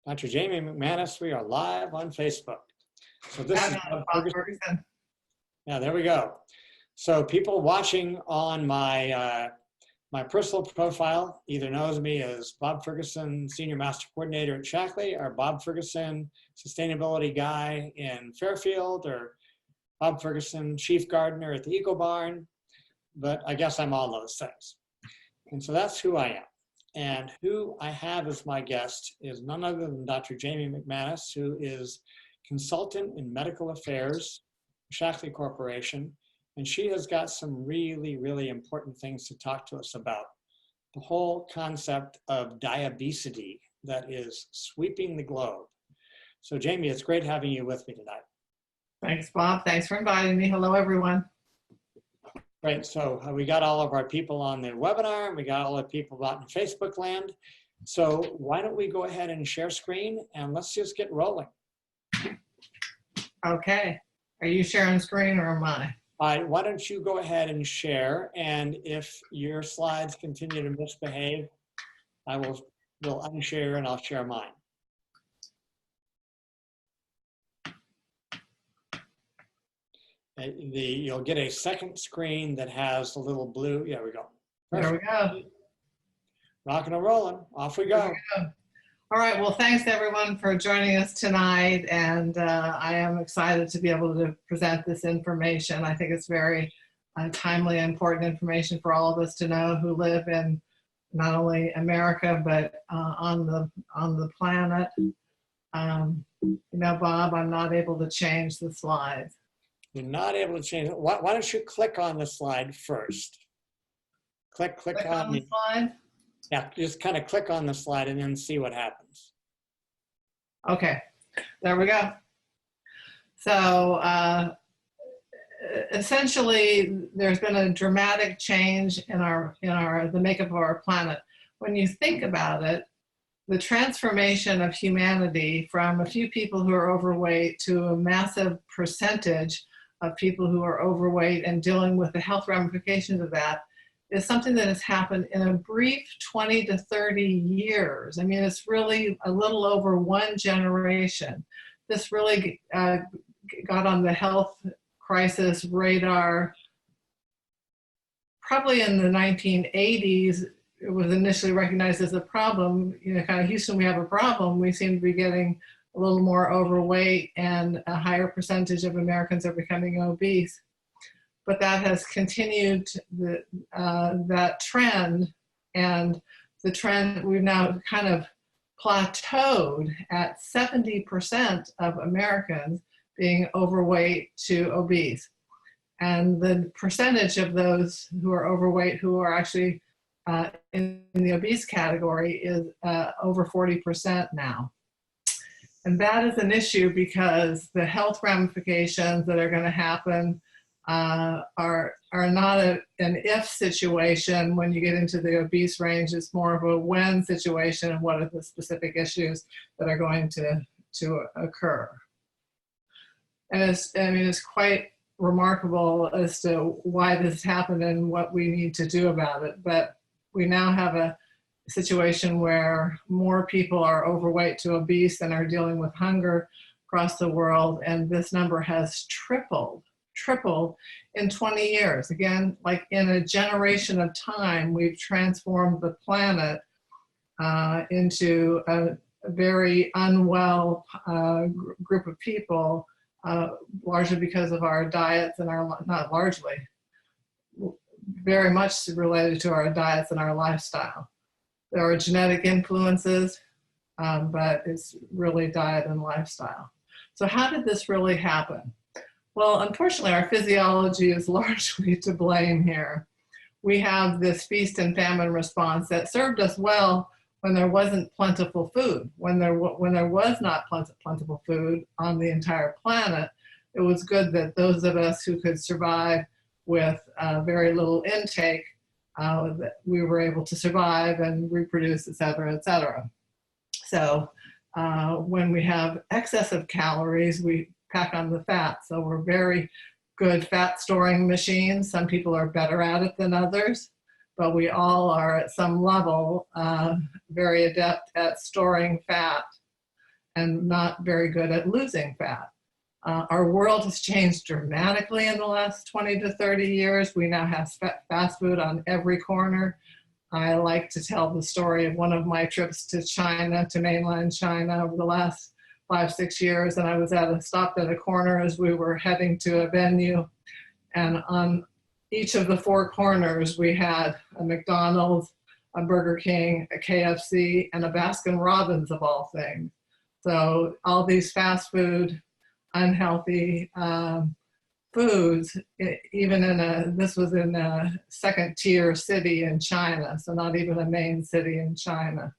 Dr. Jamie McManus, we are live on Facebook. So this is Bob Ferguson. Yeah, there we go. So people watching on my my personal profile either knows me as Bob Ferguson, Senior Master Coordinator at Shackley, or Bob Ferguson, Sustainability Guy in Fairfield, or Bob Ferguson, Chief Gardener at the Eco Barn. But I guess I'm all those things. And so that's who I am. And who I have as my guest is none other than Dr. Jamie McManus, who is consultant in medical affairs, Shackley Corporation, and she has got some really, really important things to talk to us about. The whole concept of diabesity that is sweeping the globe. So Jamie, it's great having you with me tonight. Thanks, Bob. Thanks for inviting me. Hello, everyone. Great. So we got all of our people on the webinar, and we got all the people out in Facebook land. So why don't we go ahead and share screen, and let's just get rolling. Okay. Are you sharing screen or am I? Why don't you go ahead and share, and if your slides continue to misbehave, I will unshare and I'll share mine. You'll get a second screen that has a little blue. Yeah, we go. Perfect. There we go. Rocking and rolling. Off we go. All right. Well, thanks everyone for joining us tonight. And I am excited to be able to present this information. I think it's very timely and important information for all of us to know who live in not only America, but on the planet. You know, Bob, I'm not able to change the slides. You're not able to change it. Why don't you click on the slide first? Click on the slide? Yeah, just kind of click on the slide and then see what happens. Okay, there we go. So essentially, there's been a dramatic change in the makeup of our planet. When you think about it, the transformation of humanity from a few people who are overweight to a massive percentage of people who are overweight and dealing with the health ramifications of that is something that has happened in a brief 20 to 30 years. I mean, it's really a little over one generation. This really got on the health crisis radar probably in the 1980s. It was initially recognized as a problem. You know, kind of Houston, we have a problem. We seem to be getting a little more overweight, and a higher percentage of Americans are becoming obese. But that has continued that trend, and the trend, we've now kind of plateaued at 70% of Americans being overweight to obese. And the percentage of those who are overweight who are actually in the obese category is over 40% now. And that is an issue because the health ramifications that are going to happen are not an if situation. When you get into the obese range, it's more of a when situation, and what are the specific issues that are going to occur. And it's quite remarkable as to why this happened and what we need to do about it. But we now have a situation where more people are overweight to obese than are dealing with hunger across the world, and this number has tripled in 20 years. Again, like in a generation of time, we've transformed the planet into a very unwell group of people, largely because of our diets and not largely, very much related to our diets and our lifestyle. There are genetic influences, but it's really diet and lifestyle. So how did this really happen? Well, unfortunately, our physiology is largely to blame here. We have this feast and famine response that served us well when there wasn't plentiful food. When there was not plentiful food on the entire planet, it was good that those of us who could survive with very little intake, that we were able to survive and reproduce, et cetera, et cetera. So when we have excess of calories, we pack on the fat. So we're very good fat storing machines. Some people are better at it than others, but we all are at some level very adept at storing fat. and not very good at losing fat. Our world has changed dramatically in the last 20 to 30 years. We now have fast food on every corner. I like to tell the story of one of my trips to China, to mainland China, over the last 5-6 years. And I was stopped at a corner as we were heading to a venue. And on each of the 4 corners, we had a McDonald's, a Burger King, a KFC, and a Baskin Robbins of all things. So all these fast food, unhealthy foods, this was in a 2nd-tier city in China, so not even a main city in China.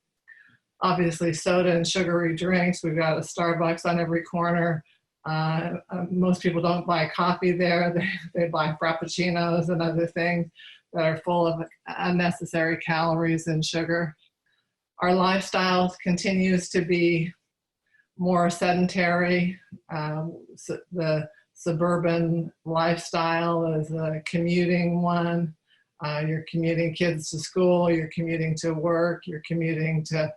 Obviously, soda and sugary drinks. We've got a Starbucks on every corner. Most people don't buy coffee there. They buy frappuccinos and other things that are full of unnecessary calories and sugar. Our lifestyle continues to be more sedentary. The suburban lifestyle is a commuting one. You're commuting kids to school, you're commuting to work, you're commuting to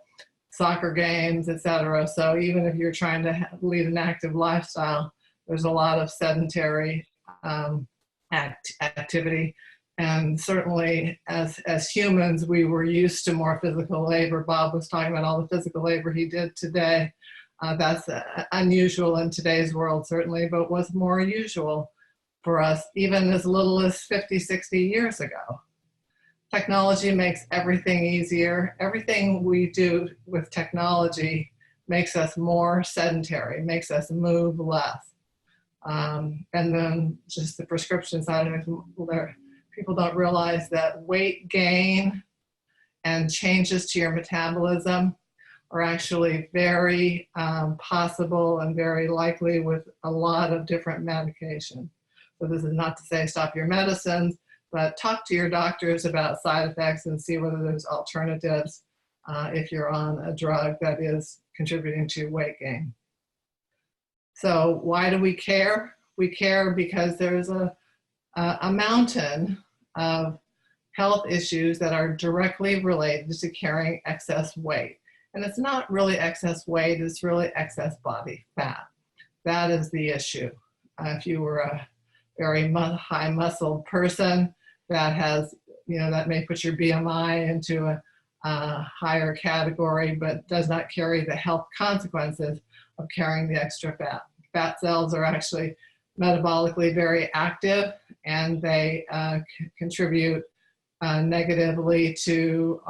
soccer games, etc. So even if you're trying to lead an active lifestyle, there's a lot of sedentary activity. And certainly as humans, we were used to more physical labor. Bob was talking about all the physical labor he did today. That's unusual in today's world, certainly, but was more usual for us even as little as 50, 60 years ago. Technology makes everything easier. Everything we do with technology makes us more sedentary, makes us move less. And then just the prescription side of it, people don't realize that weight gain and changes to your metabolism are actually very possible and very likely with a lot of different medication. So this is not to say stop your medicines, but talk to your doctors about side effects and see whether there's alternatives if you're on a drug that is contributing to weight gain. So why do we care? We care because there's a mountain of health issues that are directly related to carrying excess weight. And it's not really excess weight, it's really excess body fat. That is the issue. If you were a very high muscled person that has, that may put your BMI into a higher category, but does not carry the health consequences of carrying the extra fat. Fat cells are actually metabolically very active, and they contribute negatively to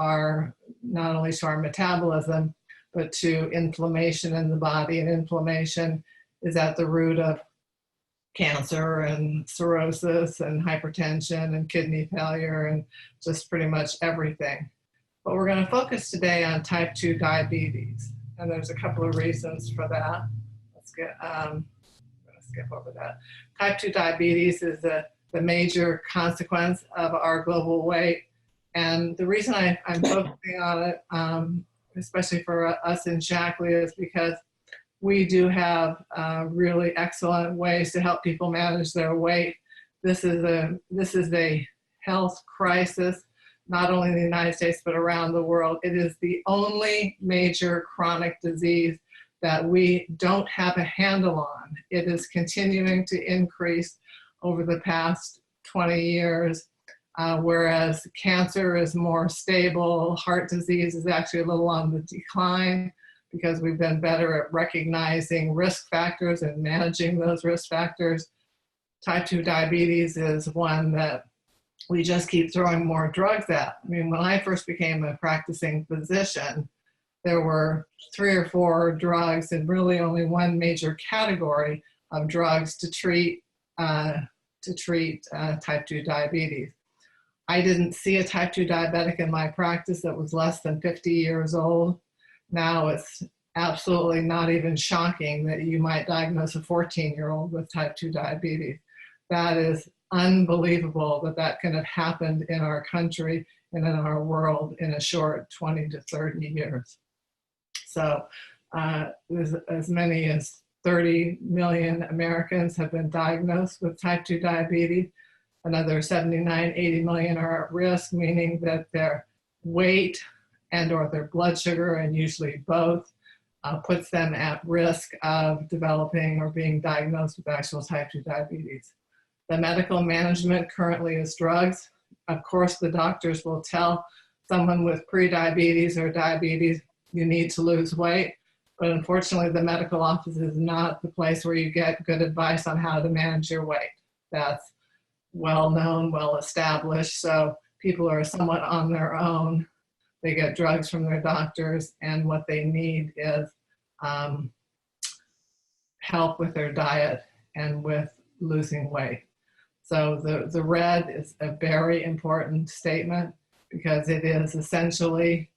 not only to our metabolism, but to inflammation in the body. And inflammation is at the root of cancer and cirrhosis and hypertension and kidney failure and just pretty much everything. But we're going to focus today on type 2 diabetes. And there's a couple of reasons for that. I'm going to skip over that. Type 2 diabetes is the major consequence of our global weight. And the reason I'm focusing on it, especially for us in Shackley, is because we do have really excellent ways to help people manage their weight. This is a health crisis, not only in the United States, but around the world. It is the only major chronic disease that we don't have a handle on. It is continuing to increase over the past 20 years, whereas cancer is more stable. Heart disease is actually a little on the decline because we've been better at recognizing risk factors and managing those risk factors. Type 2 diabetes is one that we just keep throwing more drugs at. I mean, when I first became a practicing physician, there were 3 or 4 drugs and really only one major category of drugs to treat type 2 diabetes. I didn't see a type 2 diabetic in my practice that was less than 50 years old. Now it's absolutely not even shocking that you might diagnose a 14-year-old with type 2 diabetes. That is unbelievable that can have happened in our country and in our world in a short 20 to 30 years. So there's as many as 30 million Americans have been diagnosed with type 2 diabetes. Another 79, 80 million are at risk, meaning that their weight and or their blood sugar, and usually both, puts them at risk of developing or being diagnosed with actual type 2 diabetes. The medical management currently is drugs. Of course, the doctors will tell someone with pre-diabetes or diabetes, you need to lose weight. But unfortunately, the medical office is not the place where you get good advice on how to manage your weight. That's well known, well established. So people are somewhat on their own. They get drugs from their doctors, and what they need is help with their diet and with losing weight. So the red is a very important statement because it is essentially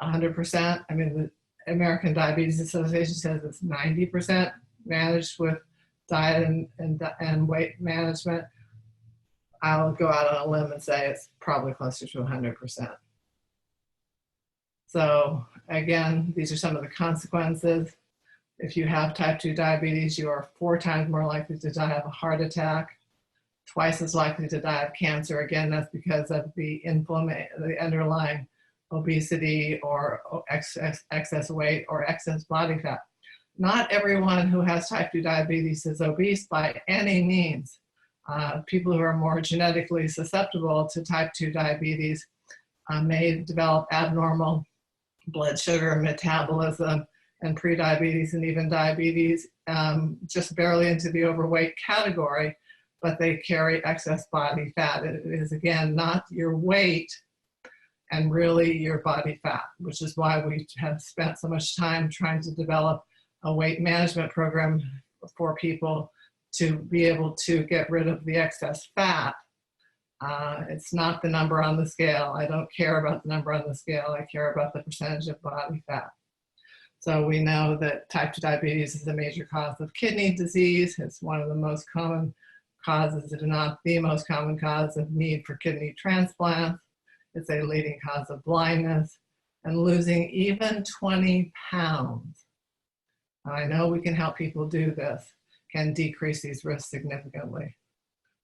100%. I mean, the American Diabetes Association says it's 90% managed with diet and weight management. I'll go out on a limb and say it's probably closer to 100%. So again, these are some of the consequences. If you have type 2 diabetes, you are 4 times more likely to die of a heart attack, twice as likely to die of cancer. Again, that's because of the underlying obesity or excess weight or excess body fat. Not everyone who has type 2 diabetes is obese by any means. People who are more genetically susceptible to type 2 diabetes may develop abnormal blood sugar metabolism and prediabetes and even diabetes, just barely into the overweight category, but they carry excess body fat. It is, again, not your weight and really your body fat, which is why we have spent so much time trying to develop a weight management program for people to be able to get rid of the excess fat. It's not the number on the scale. I don't care about the number on the scale. I care about the percentage of body fat. So we know that type 2 diabetes is a major cause of kidney disease. It's one of the most common causes, if not the most common cause of need for kidney transplants. It's a leading cause of blindness, and losing even 20 pounds. I know we can help people do this, can decrease these risks significantly.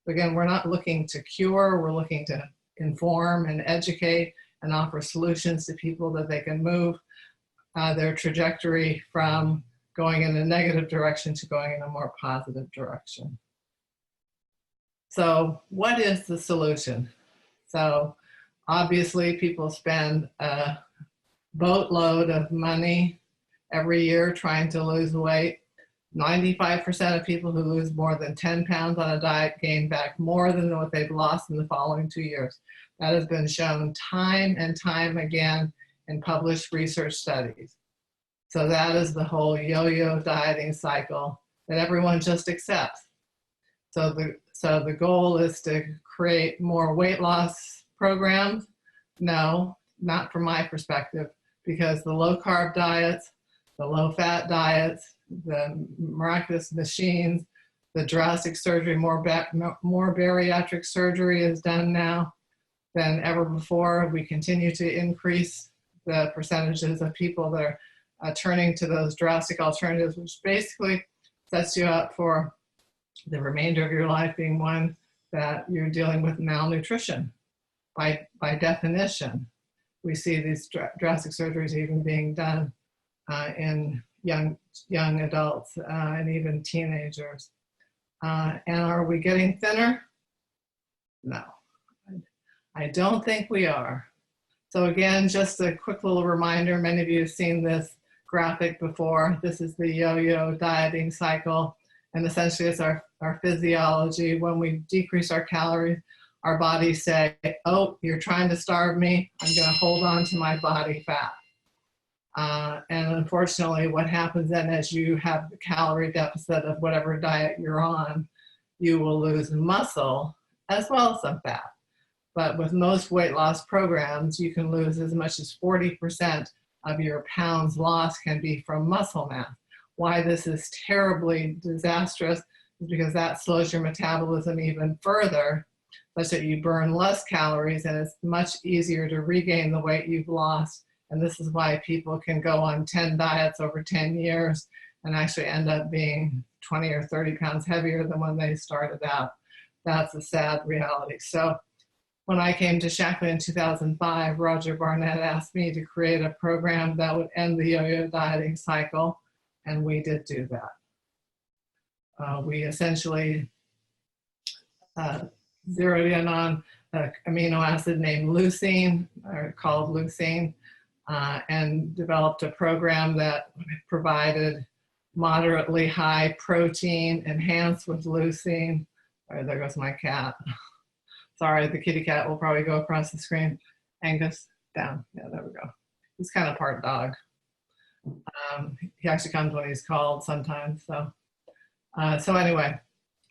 Again, we're not looking to cure, we're looking to inform and educate and offer solutions to people that they can move their trajectory from going in a negative direction to going in a more positive direction. So what is the solution? So obviously people spend a boatload of money every year trying to lose weight. 95% of people who lose more than 10 pounds on a diet gain back more than what they've lost in the following 2 years. That has been shown time and time again in published research studies. So that is the whole yo-yo dieting cycle that everyone just accepts. So the goal is to create more weight loss programs? No, not from my perspective, because the low-carb diets, the low-fat diets, the miraculous machines, the drastic surgery, more bariatric surgery is done now than ever before. We continue to increase the percentages of people that are turning to those drastic alternatives, which basically sets you up for the remainder of your life being one that you're dealing with malnutrition. By definition, we see these drastic surgeries even being done in young adults and even teenagers. And are we getting thinner? No, I don't think we are. So again, just a quick little reminder, many of you have seen this graphic before. This is the yo-yo dieting cycle, and essentially it's our physiology. When we decrease our calories, our bodies say, oh, you're trying to starve me, I'm gonna hold on to my body fat. And unfortunately, what happens then as you have the calorie deficit of whatever diet you're on, you will lose muscle as well as some fat. But with most weight loss programs, you can lose as much as 40% of your pounds lost can be from muscle mass. Why this is terribly disastrous is because that slows your metabolism even further, such that you burn less calories and it's much easier to regain the weight you've lost. And this is why people can go on 10 diets over 10 years and actually end up being 20 or 30 pounds heavier than when they started out. That's a sad reality. So when I came to Shackley in 2005, Roger Barnett asked me to create a program that would end the yo-yo dieting cycle, and we did do that. We essentially zeroed in on an amino acid named leucine, or called leucine, and developed a program that provided moderately high protein enhanced with leucine. All right, there goes my cat. Sorry, the kitty cat will probably go across the screen. Angus, down. Yeah, there we go. He's kind of part dog. He actually comes when he's called sometimes. So anyway,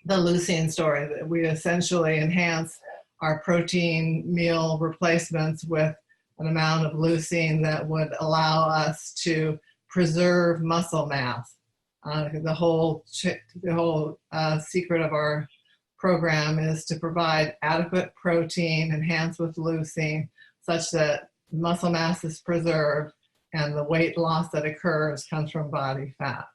the leucine story, that we essentially enhance our protein meal replacements with an amount of leucine that would allow us to preserve muscle mass. The whole secret of our program is to provide adequate protein enhanced with leucine such that muscle mass is preserved and the weight loss that occurs comes from body fat.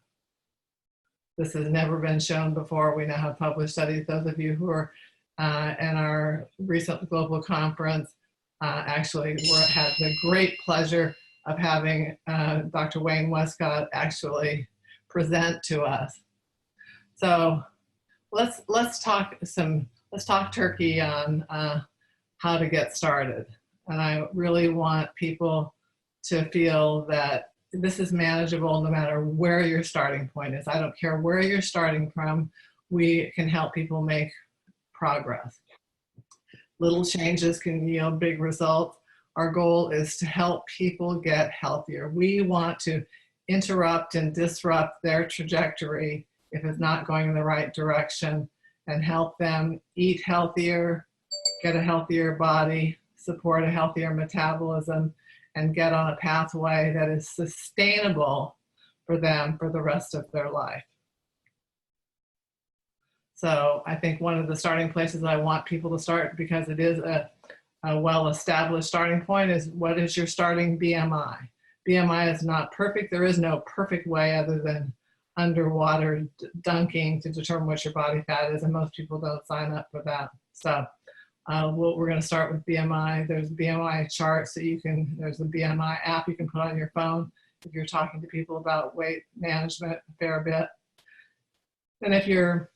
This has never been shown before. We now have published studies. Those of you who are in our recent global conference actually had the great pleasure of having Dr. Wayne Westcott actually present to us. So let's talk turkey on how to get started. And I really want people to feel that this is manageable no matter where your starting point is. I don't care where you're starting from, we can help people make progress. Little changes can yield big results. Our goal is to help people get healthier. We want to interrupt and disrupt their trajectory if it's not going in the right direction, and help them eat healthier, get a healthier body, support a healthier metabolism, and get on a pathway that is sustainable for them for the rest of their life. So I think one of the starting places I want people to start, because it is a well-established starting point, is what is your starting BMI? BMI is not perfect. There is no perfect way other than underwater dunking to determine what your body fat is, and most people don't sign up for that. So we're going to start with BMI. There's a BMI chart, so there's a BMI app you can put on your phone if you're talking to people about weight management a fair bit. And if you're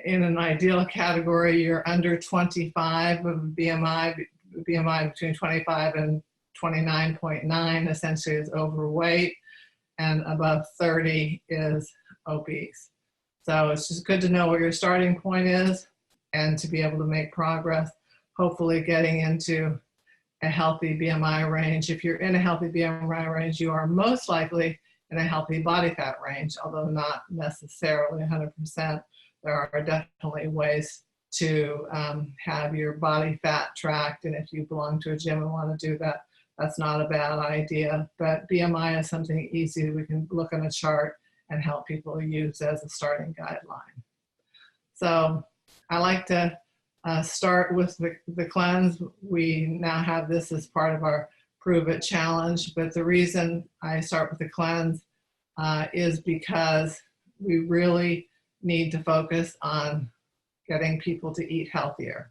in an ideal category, you're under 25 of BMI between 25 and 29.9 essentially is overweight, and above 30 is obese. So it's just good to know what your starting point is and to be able to make progress, hopefully getting into a healthy BMI range. If you're in a healthy BMI range, you are most likely in a healthy body fat range, although not necessarily 100%. There are definitely ways to have your body fat tracked, and if you belong to a gym and want to do that, that's not a bad idea. But BMI is something easy we can look on a chart and help people use as a starting guideline. So I like to start with the cleanse. We now have this as part of our Prove It challenge, but the reason I start with the cleanse is because we really need to focus on getting people to eat healthier.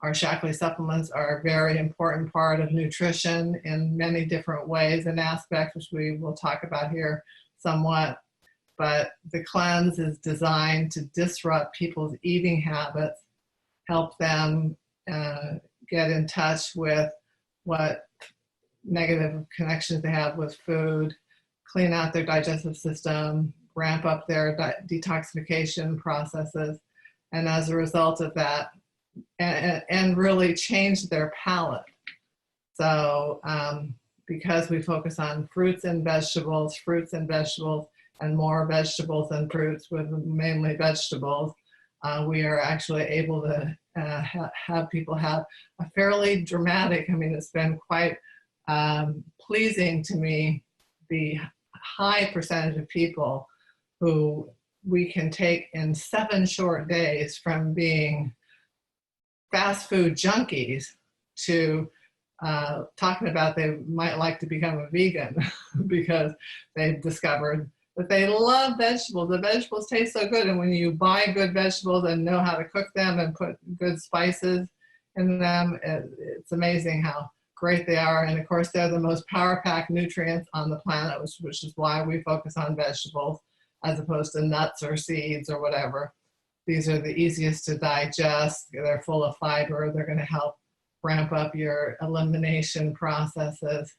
Our Shackley supplements are a very important part of nutrition in many different ways and aspects, which we will talk about here somewhat. But the cleanse is designed to disrupt people's eating habits, help them get in touch with what negative connections they have with food, clean out their digestive system, ramp up their detoxification processes, and as a result of that, and really change their palate. So because we focus on fruits and vegetables, and more vegetables than fruits, with mainly vegetables, we are actually able to have people have a fairly dramatic, it's been quite pleasing to me, the high percentage of people who we can take in 7 short days from being fast food junkies to talking about they might like to become a vegan because they've discovered but they love vegetables. The vegetables taste so good. And when you buy good vegetables and know how to cook them and put good spices in them, it's amazing how great they are. And of course, they're the most power-packed nutrients on the planet, which is why we focus on vegetables as opposed to nuts or seeds or whatever. These are the easiest to digest. They're full of fiber. They're going to help ramp up your elimination processes.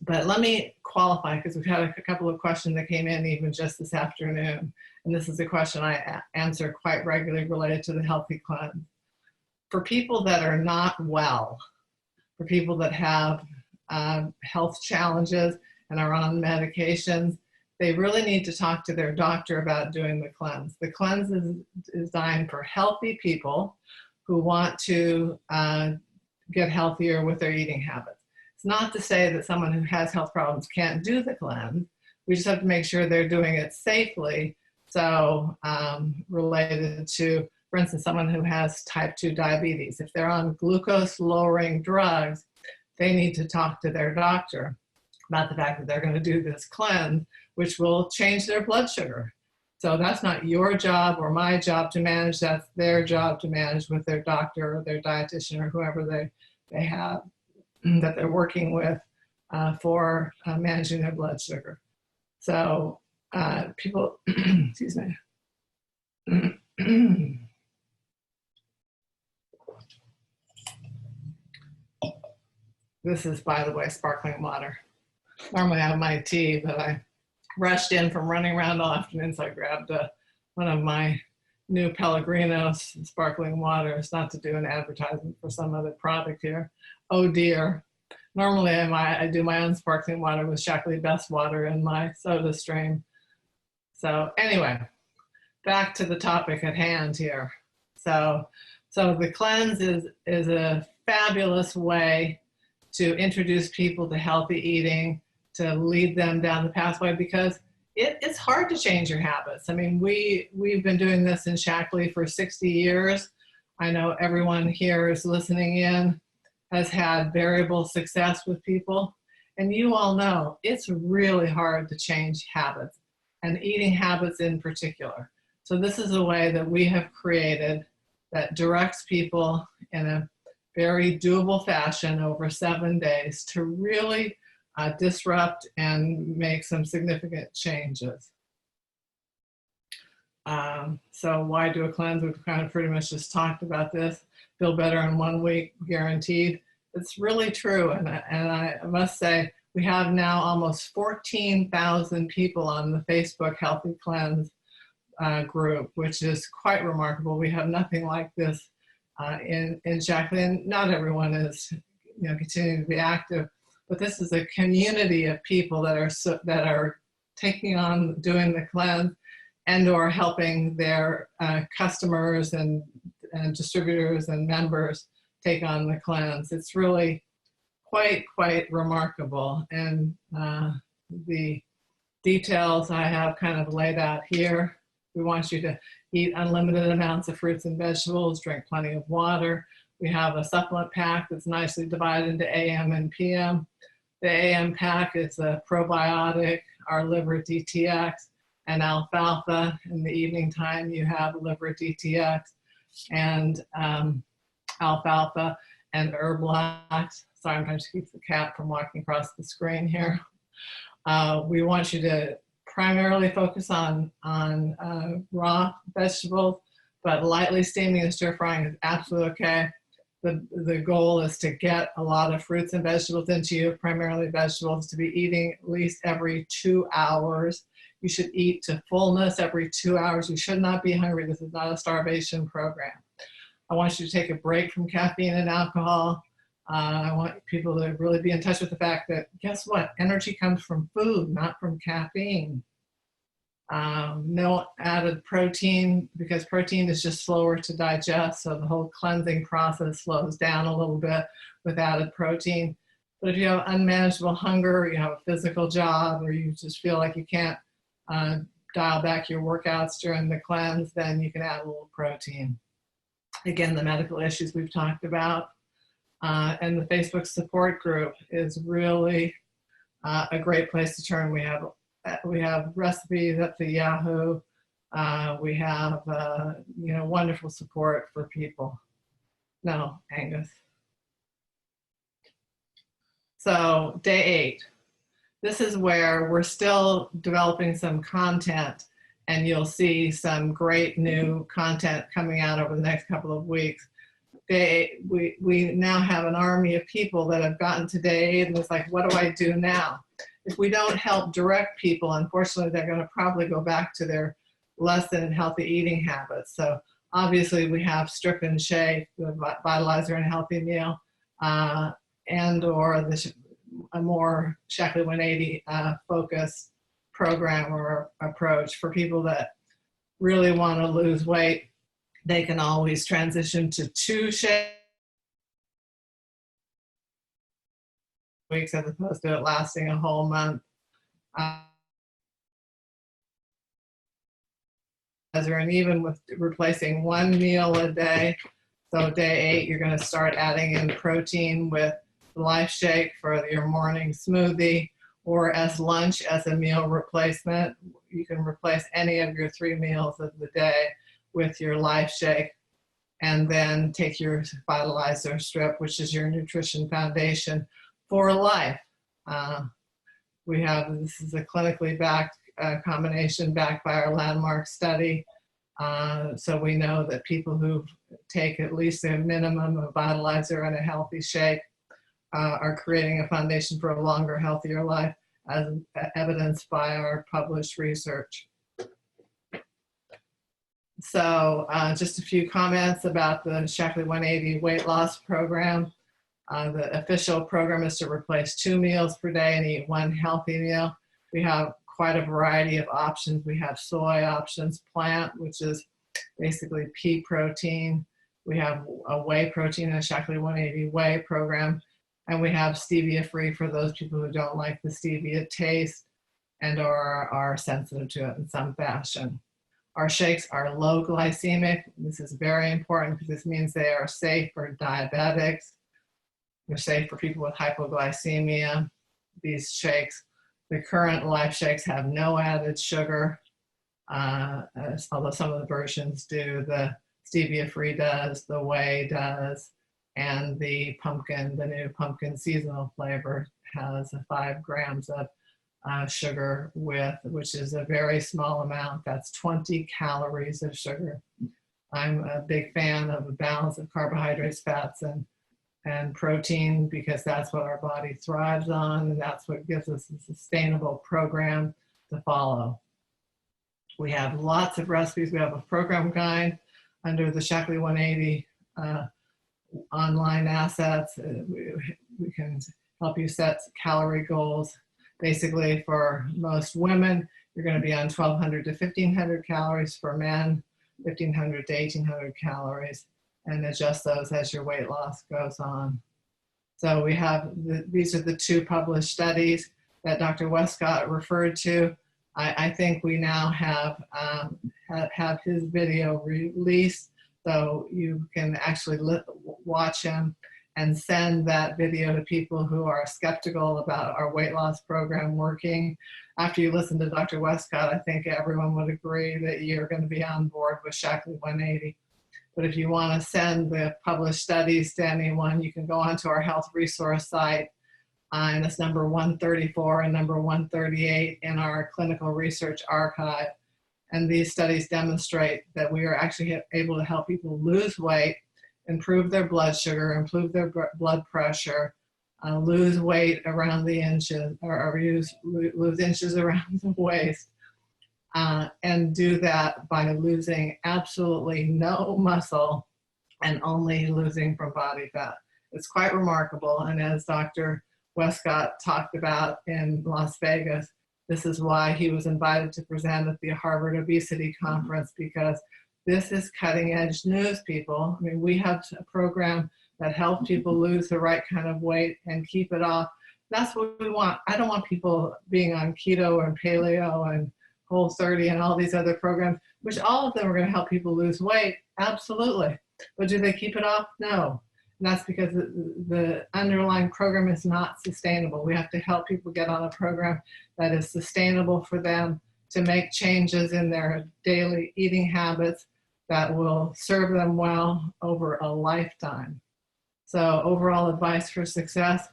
But let me qualify, because we've had a couple of questions that came in even just this afternoon. And this is a question I answer quite regularly related to the healthy cleanse. For people that are not well, for people that have health challenges and are on medications, they really need to talk to their doctor about doing the cleanse. The cleanse is designed for healthy people who want to get healthier with their eating habits. It's not to say that someone who has health problems can't do the cleanse. We just have to make sure they're doing it safely. So related to, for instance, someone who has type 2 diabetes, if they're on glucose lowering drugs, they need to talk to their doctor about the fact that they're going to do this cleanse, which will change their blood sugar. So that's not your job or my job to manage. That's their job to manage with their doctor or their dietitian or whoever they have that they're working with for managing their blood sugar. So people, excuse me. This is, by the way, sparkling water. Normally I have my tea, but I rushed in from running around all afternoon, so I grabbed one of my new Pellegrinos sparkling waters, not to do an advertisement for some other product here. Oh dear. Normally I do my own sparkling water with Shaklee Best water in my soda stream. So anyway, back to the topic at hand here. So the cleanse is a fabulous way to introduce people to healthy eating, to lead them down the pathway, because it's hard to change your habits. I mean, we've been doing this in Shaklee for 60 years. I know everyone here is listening in has had variable success with people. And you all know it's really hard to change habits, and eating habits in particular. So this is a way that we have created that directs people in a very doable fashion over 7 days to really disrupt and make some significant changes. So why do a cleanse? We've kind of pretty much just talked about this. Feel better in 1 week, guaranteed. It's really true. And I must say, we have now almost 14,000 people on the Facebook Healthy Cleanse group, which is quite remarkable. We have nothing like this in Shaklee, and not everyone is continuing to be active. But this is a community of people that are taking on doing the cleanse and or helping their customers and distributors and members take on the cleanse. It's really quite remarkable. And the details I have kind of laid out here. We want you to eat unlimited amounts of fruits and vegetables, drink plenty of water. We have a supplement pack that's nicely divided into AM and PM. The AM pack is a probiotic, our liver DTX, and alfalfa. In the evening time, you have liver DTX and alfalfa and Herblax. Sorry, I'm trying to keep the cat from walking across the screen here. We want you to primarily focus on raw vegetables, but lightly steaming and stir frying is absolutely okay. The goal is to get a lot of fruits and vegetables into you, primarily vegetables, to be eating at least every 2 hours. You should eat to fullness every 2 hours. You should not be hungry. This is not a starvation program. I want you to take a break from caffeine and alcohol. I want people to really be in touch with the fact that, guess what? Energy comes from food, not from caffeine. No added protein, because protein is just slower to digest, so the whole cleansing process slows down a little bit with added protein. But if you have unmanageable hunger, or you have a physical job, or you just feel like you can't dial back your workouts during the cleanse, then you can add a little protein. Again, the medical issues we've talked about. And the Facebook support group is really a great place to turn. We have we have recipes at the Yahoo. We have, wonderful support for people. No, Angus. So day 8. This is where we're still developing some content, and you'll see some great new content coming out over the next couple of weeks. We now have an army of people that have gotten to day 8 and it's like, what do I do now? If we don't help direct people, unfortunately, they're going to probably go back to their less than healthy eating habits. So obviously we have Strip and Shake, the Vitalizer and Healthy Meal, and or a more Shaklee 180 focused program or approach for people that really want to lose weight. They can always transition to 2 shakes weeks as opposed to it lasting a whole month. And even with replacing 1 meal a day, so day 8, you're going to start adding in protein with the Life Shake for your morning smoothie, or as lunch as a meal replacement. You can replace any of your 3 meals of the day with your Life Shake, and then take your Vitalizer Strip, which is your nutrition foundation for life. This is a clinically backed combination backed by our landmark study. So we know that people who take at least a minimum of Vitalizer and a healthy shake are creating a foundation for a longer, healthier life, as evidenced by our published research. So just a few comments about the Shaklee 180 weight loss program. The official program is to replace 2 meals per day and eat 1 healthy meal. We have quite a variety of options. We have soy options, plant, which is basically pea protein. We have a whey protein, a Shaklee 180 whey program. And we have stevia free for those people who don't like the stevia taste and or are sensitive to it in some fashion. Our shakes are low glycemic. This is very important because this means they are safe for diabetics. They're safe for people with hypoglycemia. These shakes, the current Life Shakes, have no added sugar, although some of the versions do. The stevia free does, the whey does, and the new pumpkin seasonal flavor has 5 grams of sugar which is a very small amount. That's 20 calories of sugar. I'm a big fan of a balance of carbohydrates, fats, and protein, because that's what our body thrives on, and that's what gives us a sustainable program to follow. We have lots of recipes. We have a program guide under the Shaklee 180 online assets. We can help you set calorie goals. Basically, for most women, you're going to be on 1,200 to 1,500 calories. For men, 1,500 to 1,800 calories, and adjust those as your weight loss goes on. So we have, these are the 2 published studies that Dr. Westcott referred to. I think we now have his video released, so you can actually watch him and send that video to people who are skeptical about our weight loss program working. After you listen to Dr. Westcott, I think everyone would agree that you're going to be on board with Shaklee 180. But if you want to send the published studies to anyone, you can go onto our health resource site, and it's number 134 and number 138 in our clinical research archive. And these studies demonstrate that we are actually able to help people lose weight, improve their blood sugar, improve their blood pressure, lose weight around the inches, or lose inches around the waist, and do that by losing absolutely no muscle and only losing from body fat. It's quite remarkable, and as Dr. Westcott talked about in Las Vegas, this is why he was invited to present at the Harvard Obesity Conference, because this is cutting edge news, people. I mean, we have a program that helps people lose the right kind of weight and keep it off. That's what we want. I don't want people being on keto and paleo and Whole30 and all these other programs, which all of them are going to help people lose weight. Absolutely. But do they keep it off? No. And that's because the underlying program is not sustainable. We have to help people get on a program that is sustainable for them to make changes in their daily eating habits that will serve them well over a lifetime. So overall advice for success,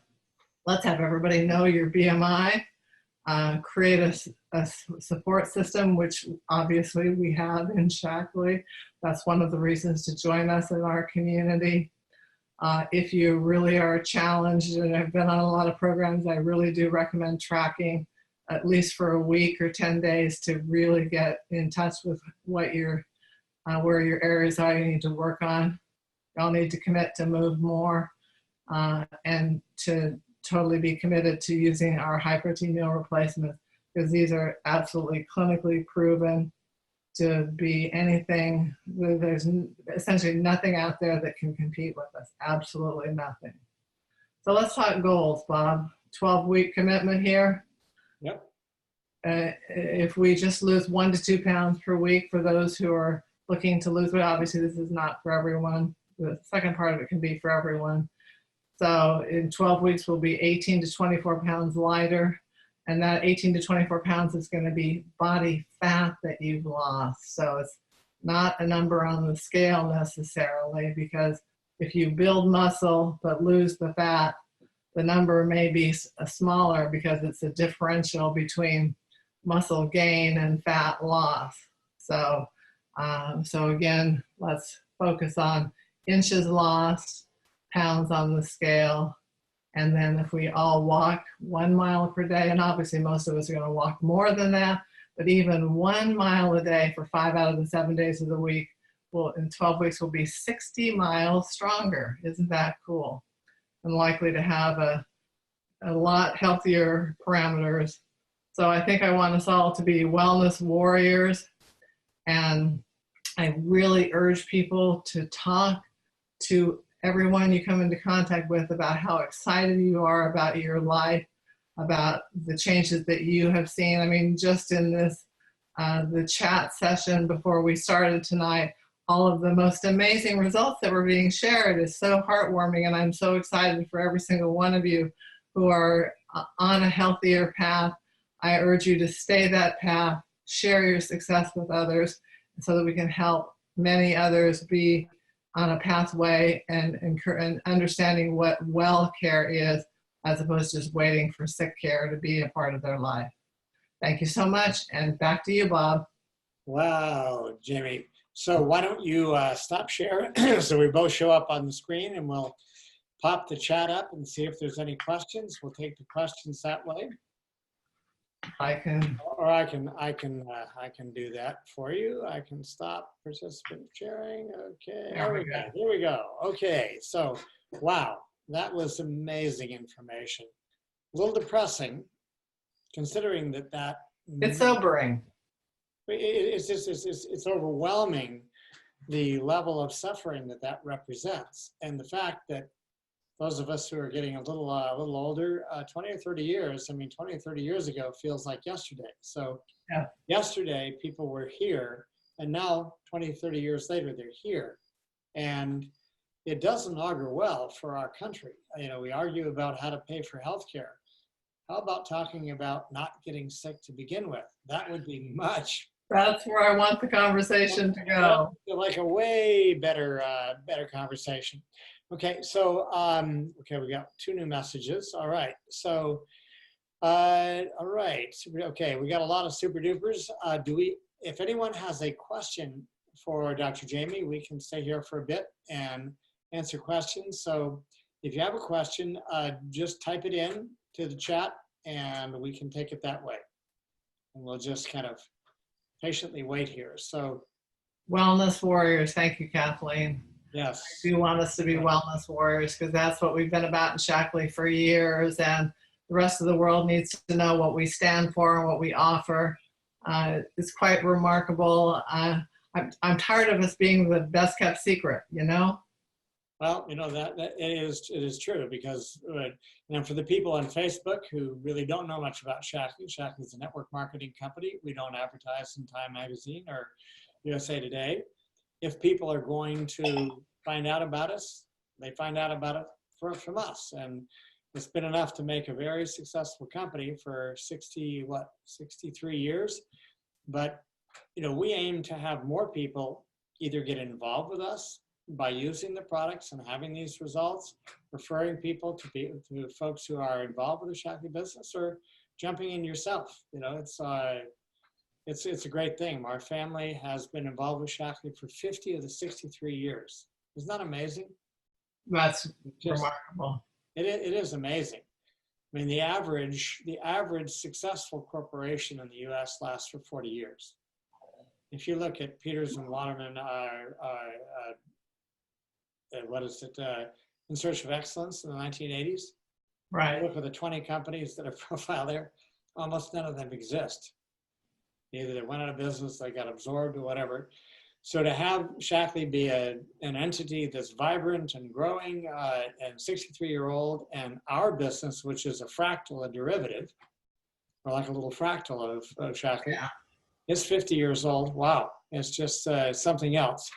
let's have everybody know your BMI, create a support system, which obviously we have in Shackley. That's one of the reasons to join us in our community. If you really are challenged, and I've been on a lot of programs, I really do recommend tracking at least for a week or 10 days to really get in touch with what your, where your areas are you need to work on. Y'all need to commit to move more and to totally be committed to using our high protein meal replacements, because these are absolutely clinically proven to be anything. There's essentially nothing out there that can compete with us, absolutely nothing. So let's talk goals, Bob. 12-week commitment here. Yep. If we just lose 1 to 2 pounds per week for those who are looking to lose weight, obviously this is not for everyone. The second part of it can be for everyone. So in 12 weeks, we'll be 18 to 24 pounds lighter. And that 18 to 24 pounds is going to be body fat that you've lost. So it's not a number on the scale necessarily, because if you build muscle but lose the fat, the number may be smaller because it's a differential between muscle gain and fat loss. So, so again, let's focus on inches lost, pounds on the scale. And then if we all walk 1 mile per day, and obviously most of us are going to walk more than that, but even 1 mile a day for 5 out of the 7 days of the week, will in 12 weeks will be 60 miles stronger. Isn't that cool? And likely to have a lot healthier parameters. So I think I want us all to be wellness warriors. And I really urge people to talk to everyone you come into contact with about how excited you are about your life, about the changes that you have seen. I mean, just in this, the chat session before we started tonight, all of the most amazing results that were being shared is so heartwarming. And I'm so excited for every single one of you who are on a healthier path. I urge you to stay that path, share your success with others so that we can help many others be on a pathway and understanding what well care is, as opposed to just waiting for sick care to be a part of their life. Thank you so much, and back to you, Bob. Wow, Jamie. So why don't you stop sharing so we both show up on the screen, and we'll pop the chat up and see if there's any questions. We'll take the questions that way. I can. Or I can do that for you. I can stop participant sharing. Okay, there we go. Here we go. Okay, so wow, that was amazing information. A little depressing, considering that It's sobering. It's just it's overwhelming, the level of suffering that represents, and the fact that those of us who are getting a little older, 20 or 30 years, I mean, 20 or 30 years ago feels like yesterday. So yeah. Yesterday, people were here, and now 20, 30 years later, they're here. And it doesn't augur well for our country. You know, we argue about how to pay for healthcare. How about talking about not getting sick to begin with? That would be much. That's where I want the conversation to go. Like a way better conversation. Okay, so okay, we got 2 new messages. All right, so all right, okay, we got a lot of super dupers. If anyone has a question for Dr. Jamie, we can stay here for a bit and answer questions. So if you have a question, just type it in to the chat and we can take it that way. And we'll just kind of patiently wait here. So wellness warriors, thank you, Kathleen. Yes. I do want us to be wellness warriors, because that's what we've been about in Shackley for years, and the rest of the world needs to know what we stand for and what we offer. It's quite remarkable. I'm tired of us being the best kept secret, you know? Well, you know, that it is true, because you know, for the people on Facebook who really don't know much about Shackley, Shackley is a network marketing company. We don't advertise in Time Magazine or USA Today. If people are going to find out about us, They find out about it from us. And it's been enough to make a very successful company for 63 years. But, we aim to have more people either get involved with us by using the products and having these results, referring people to folks who are involved with the Shaklee business, or jumping in yourself. It's a great thing. Our family has been involved with Shaklee for 50 of the 63 years. Isn't that amazing? That's remarkable. It is amazing. I mean, the average successful corporation in the U.S. lasts for 40 years. If you look at Peters and Waterman, In Search of Excellence in the 1980s, right? Look at the 20 companies that are profiled there. Almost none of them exist. Either they went out of business, they got absorbed, or whatever. So to have Shaklee be an entity that's vibrant and growing and 63-year-old, and our business, which is a fractal, a derivative, or like a little fractal of Shaklee, Yeah. is 50 years old. Wow, it's just something else.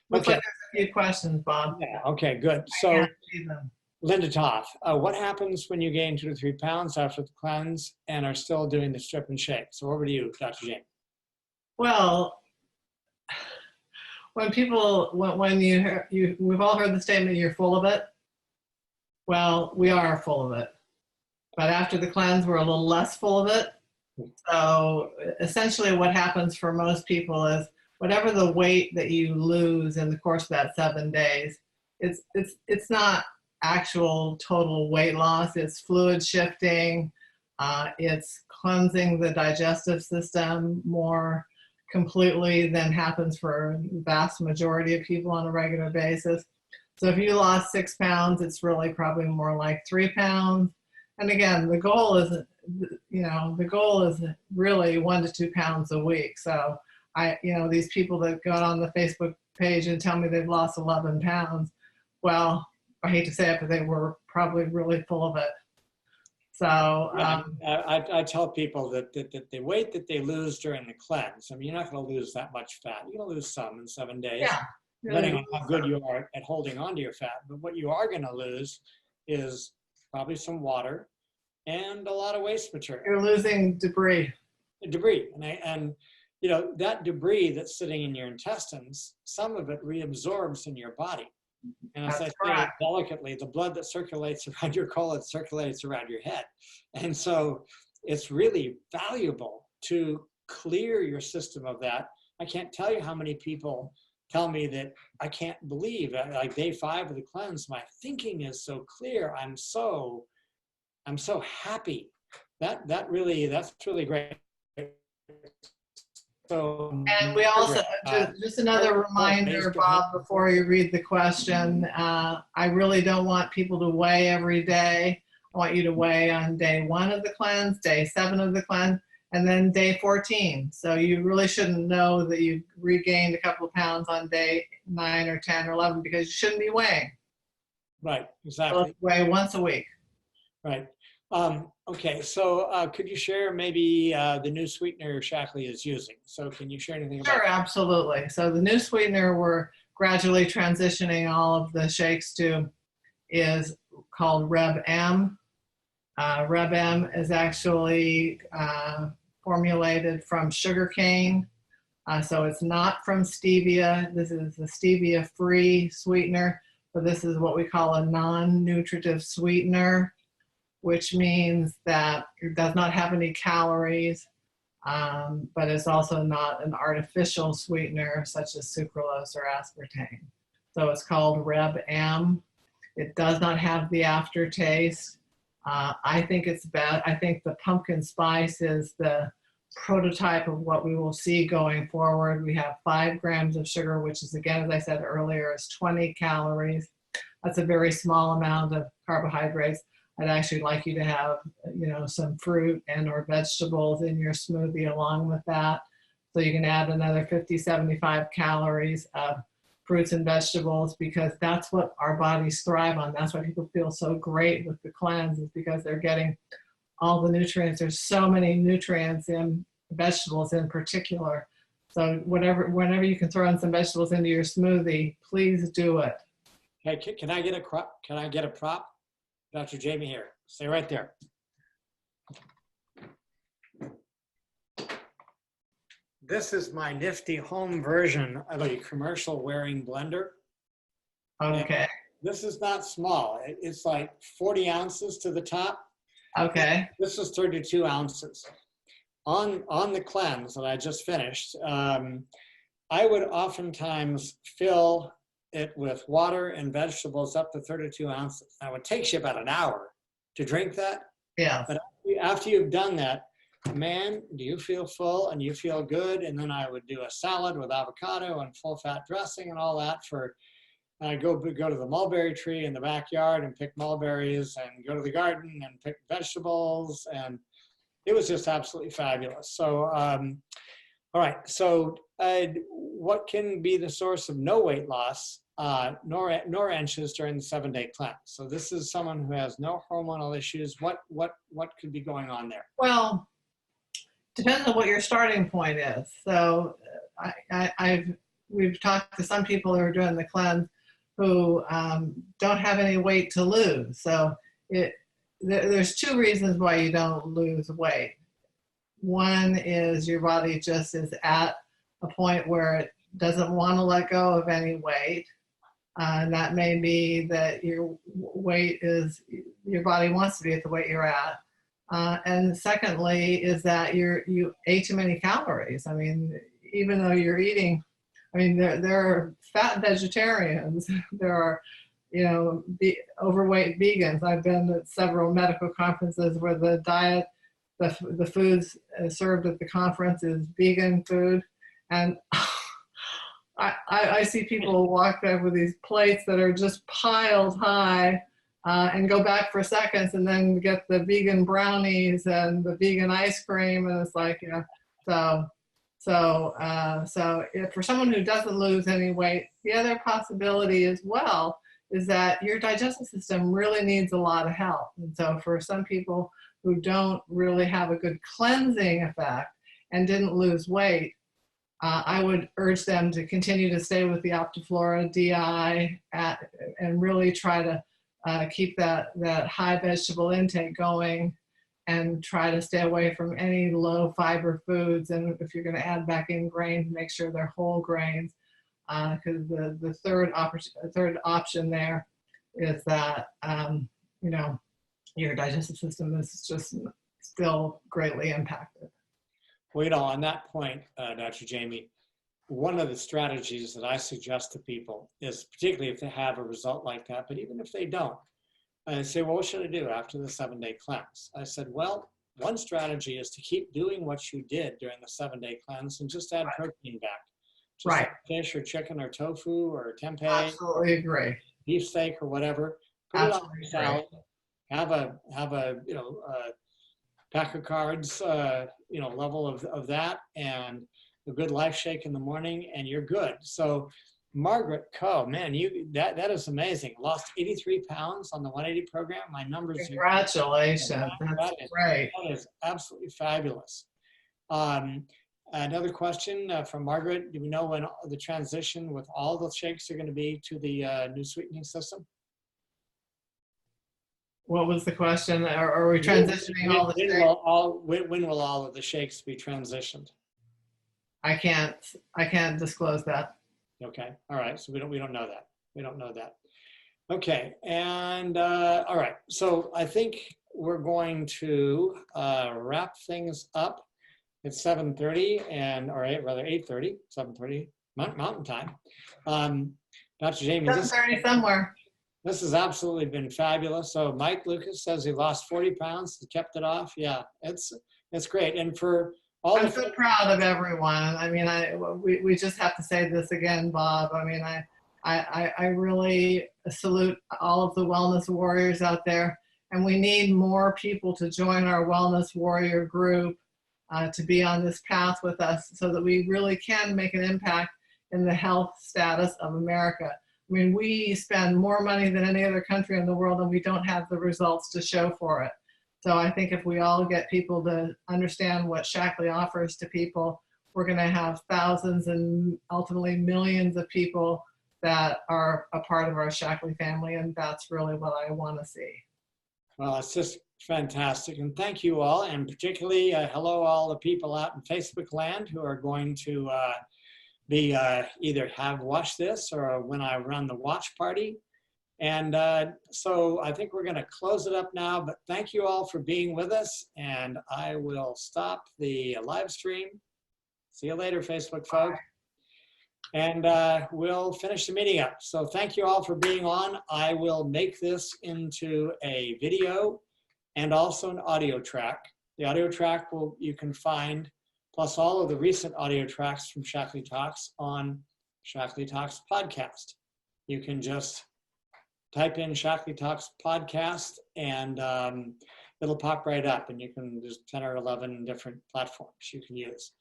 Looks like there's a few questions, Bob. Yeah, okay, good. So Linda Toth, what happens when you gain 2 to 3 pounds after the cleanse and are still doing the strip and shake? So over to you, Dr. Jane. Well, when people, when we've all heard the statement, you're full of it. Well, we are full of it. But after the cleanse, we're a little less full of it. So essentially what happens for most people is whatever the weight that you lose in the course of that 7 days, it's not actual total weight loss. It's fluid shifting. It's cleansing the digestive system more completely than happens for the vast majority of people on a regular basis. So if you lost 6 pounds, it's really probably more like 3 pounds. And again, the goal is, the goal is really 1 to 2 pounds a week. So these people that go on the Facebook page and tell me they've lost 11 pounds, well, I hate to say it, but they were probably really full of it. So I tell people that the weight that they lose during the cleanse, I mean, you're not going to lose that much fat. You're going to lose some in 7 days, yeah, depending on how good you are at holding on to your fat. But what you are going to lose is probably some water and a lot of waste material. You're losing debris. Debris, and that debris that's sitting in your intestines, some of it reabsorbs in your body. And as I say delicately, the blood that circulates around your colon circulates around your head. And so it's really valuable to clear your system of that. I can't tell you how many people tell me that I can't believe, like day 5 of the cleanse, my thinking is so clear. I'm so happy. That's really great. So, and we also, just another reminder, Bob, before you read the question, I really don't want people to weigh every day. I want you to weigh on day 1 of the cleanse, day 7 of the cleanse, and then day 14. So you really shouldn't know that you've regained a couple of pounds on day 9 or 10 or 11 because you shouldn't be weighing. Right, exactly. So weigh once a week. Right. Okay, so could you share maybe the new sweetener Shaklee is using? So can you share anything about that? Sure, absolutely. So the new sweetener we're gradually transitioning all of the shakes to is called Reb-M. Reb-M is actually formulated from sugarcane. So it's not from stevia. This is a stevia-free sweetener, but this is what we call a non-nutritive sweetener, which means that it does not have any calories, but it's also not an artificial sweetener such as sucralose or aspartame. So it's called Reb-M. It does not have the aftertaste. I think it's bad. I think the pumpkin spice is the prototype of what we will see going forward. We have 5 grams of sugar, which is, again, as I said earlier, is 20 calories. That's a very small amount of carbohydrates. I'd actually like you to have, some fruit and or vegetables in your smoothie along with that. So you can add another 50, 75 calories of fruits and vegetables, because that's what our bodies thrive on. That's why people feel so great with the cleanse, is because they're getting all the nutrients. There's so many nutrients in vegetables in particular. So whenever you can throw in some vegetables into your smoothie, please do it. Hey, can I get a can I get a prop? Dr. Jamie here. Stay right there. This is my nifty home version of a commercial wearing blender. Okay. And this is not small. It's like 40 ounces to the top. Okay. This is 32 ounces. On the cleanse that I just finished, I would oftentimes fill it with water and vegetables up to 32 ounces. Now it takes you about an hour to drink that. Yeah. But after you've done that, man, do you feel full and you feel good? And then I would do a salad with avocado and full fat dressing and all that and I go to the mulberry tree in the backyard and pick mulberries and go to the garden and pick vegetables. And it was just absolutely fabulous. So, all right. So what can be the source of no weight loss, nor inches during the 7-day cleanse? So this is someone who has no hormonal issues. What could be going on there? Well, depends on what your starting point is. So we've talked to some people who are doing the cleanse who don't have any weight to lose. So there's two reasons why you don't lose weight. One is your body just is at a point where it doesn't want to let go of any weight. And that may be that your weight is, your body wants to be at the weight you're at. And secondly is that you ate too many calories. I mean, even though you're eating, I mean, there are fat vegetarians, there are, you know, overweight vegans. I've been at several medical conferences where the diet, the foods served at the conference is vegan food. And I see people walk there with these plates that are just piled high and go back for seconds and then get the vegan brownies and the vegan ice cream. And it's like, you know, so if for someone who doesn't lose any weight, the other possibility as well is that your digestive system really needs a lot of help. And so for some people who don't really have a good cleansing effect and didn't lose weight, I would urge them to continue to stay with the Optiflora DI and really try to keep that high vegetable intake going and try to stay away from any low fiber foods. And if you're going to add back in grains, make sure they're whole grains. Because the third option there is that, you know, your digestive system is just still greatly impacted. Well, you know, on that point, Dr. Jamie, one of the strategies that I suggest to people is, particularly if they have a result like that, but even if they don't, I say, well, what should I do after the 7-day cleanse? I said, well, one strategy is to keep doing what you did during the 7-day cleanse and just add protein back. Just Right. like fish or chicken or tofu or tempeh. Absolutely agree. Beefsteak or whatever. Put Absolutely it on your salad. Have a you know, pack of cards, you know, level of that, and a good life shake in the morning, and you're good. So Margaret Coe, man, that is amazing. Lost 83 pounds on the 180 program. My numbers. Congratulations. That's great. That is absolutely fabulous. Another question from Margaret. Do we know when the transition with all the shakes are going to be to the new sweetening system? What was the question? Are we transitioning all the shakes? When will all of the shakes be transitioned? I can't disclose that. Okay. All right. So we don't know that. We don't know that. Okay. And all right. So I think we're going to wrap things up. It's 7:30 or rather 8:30, 7:30 Mountain Time. Dr. Jamie, 7:30 somewhere. This has absolutely been fabulous. So Mike Lucas says he lost 40 pounds, he kept it off. Yeah, it's great. And for all I'm so proud of everyone. I mean, we just have to say this again, Bob. I mean, I really salute all of the wellness warriors out there, and we need more people to join our wellness warrior group to be on this path with us so that we really can make an impact in the health status of America. I mean, we spend more money than any other country in the world, and we don't have the results to show for it. So I think if we all get people to understand what Shaklee offers to people, we're going to have thousands and ultimately millions of people that are a part of our Shackley family, and that's really what I want to see. Well, it's just fantastic. And thank you all. And particularly, hello, all the people out in Facebook land who are going to be either have watched this or when I run the watch party. And so I think we're going to close it up now. But thank you all for being with us. And I will stop the live stream. See you later, Facebook folks. And we'll finish the meeting up. So thank you all for being on. I will make this into a video and also an audio track. The audio track you can find, plus all of the recent audio tracks from Shackley Talks on Shackley Talks podcast. You can just type in Shackley Talks podcast and it'll pop right up, and you can, there's 10 or 11 different platforms you can use.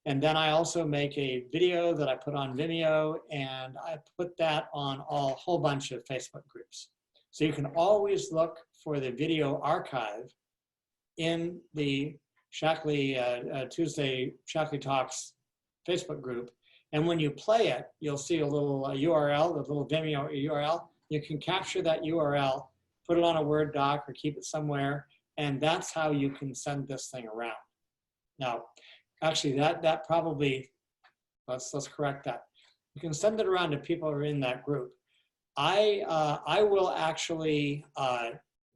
And then I also make a video that I put on Vimeo, and I put that on a whole bunch of Facebook groups. So you can always look for the video archive in the Shackley Tuesday Shackley Talks Facebook group. And when you play it, you'll see a little URL, a little Vimeo URL. You can capture that URL, put it on a Word doc or keep it somewhere, and that's how you can send this thing around. Now, actually, that probably, let's correct that. You can send it around to people who are in that group. I will actually,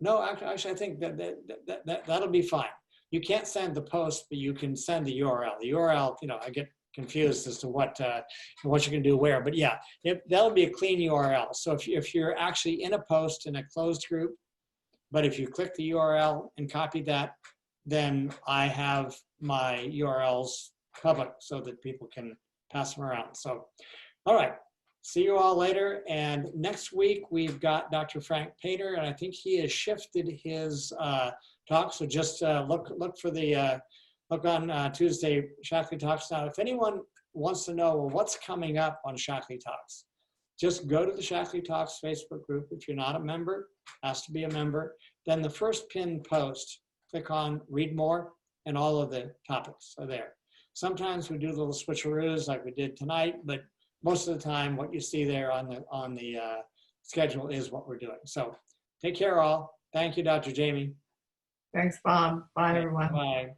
no, actually, I think that'll be fine. You can't send the post, but you can send the URL. The URL, you know, I get confused as to what you're going to do where, but yeah, that'll be a clean URL. So if you're actually in a post in a closed group, but if you click the URL and copy that, then I have my URLs public so that people can pass them around. So, all right, see you all later. And next week we've got Dr. Frank Pater, and I think he has shifted his talk. So just look for the look on Tuesday Shackley Talks. Now, if anyone wants to know, well, what's coming up on Shackley Talks, just go to the Shackley Talks Facebook group. If you're not a member, has to be a member. Then the first pinned post, click on read more, and all of the topics are there. Sometimes we do little switcheroos like we did tonight, but most of the time what you see there on the schedule is what we're doing. So take care all. Thank you, Dr. Jamie. Thanks, Bob. Bye, everyone. Bye.